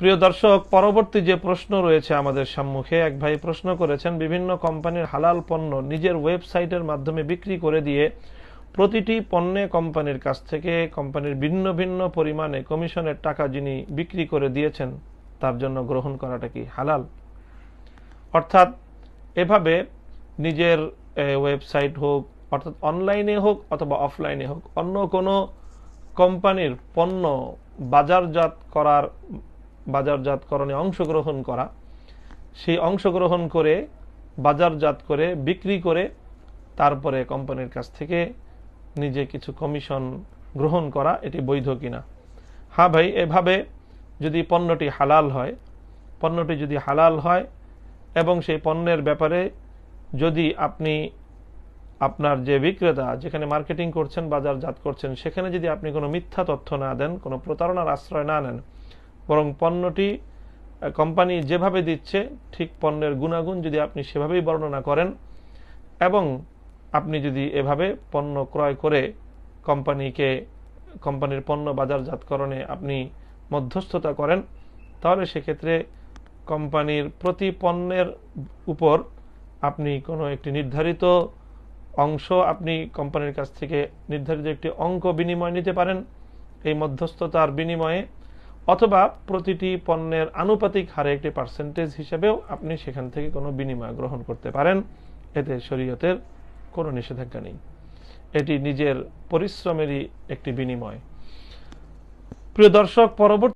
প্রিয় দর্শক, পরবর্তী যে প্রশ্ন রয়েছে আমাদের সম্মুখে, এক ভাই প্রশ্ন করেছেন, বিভিন্ন কোম্পানির হালাল পণ্য নিজের ওয়েবসাইটের মাধ্যমে বিক্রি করে দিয়ে প্রতিটি পণ্যে কোম্পানির কাছ থেকে কোম্পানির ভিন্ন ভিন্ন পরিমাণে কমিশনের টাকা যিনি বিক্রি করে দিয়েছেন তার জন্য গ্রহণ করাটা কি হালাল? অর্থাৎ এভাবে নিজের ওয়েবসাইট হোক, অর্থাৎ অনলাইনে হোক অথবা অফলাইনে হোক, অন্য কোনো কোম্পানির পণ্য বাজারজাতকরণে অংশগ্রহণ করা, সেই অংশগ্রহণ করে বাজারজাত করে বিক্রি করে তারপরে কোম্পানির কাছ থেকে নিজে কিছু কমিশন গ্রহণ করা, এটি বৈধ কিনা? হ্যাঁ ভাই, এভাবে যদি পণ্যটি হালাল হয় এবং সেই পণ্যের ব্যাপারে যদি আপনি আপনার যে বিক্রেতা যেখানে মার্কেটিং করছেন, বাজারজাত করছেন, সেখানে যদি আপনি কোনো মিথ্যা তথ্য না দেন, কোনো প্রতারণার আশ্রয় না নেন, বরং পণ্যটি কোম্পানি যেভাবে দিচ্ছে ঠিক পণ্যের গুণাগুণ যদি আপনি সেভাবেই বর্ণনা করেন এবং আপনি যদি এভাবে পণ্য ক্রয় করে কোম্পানির পণ্য বাজারজাতকরণে আপনি মধ্যস্থতা করেন, তাহলে সেক্ষেত্রে কোম্পানির প্রতি পণ্যের উপর আপনি কোনো একটি নির্ধারিত অংশ আপনি কোম্পানির কাছ থেকে নির্ধারিত একটি অঙ্ক বিনিময় নিতে পারেন এই মধ্যস্থতার বিনিময়ে, অথবা প্রতিটি পণ্যের আনুপাতিক হারে একটি পার্সেন্টেজ হিসেবেও আপনি সেখান থেকে কোনো বিনিময় গ্রহণ করতে পারেন। এতে শরীয়তের কোনো নিষেধাজ্ঞা নেই, এটি নিজের পরিশ্রমেরই একটি বিনিময়। প্রিয় দর্শক, পরবর্তী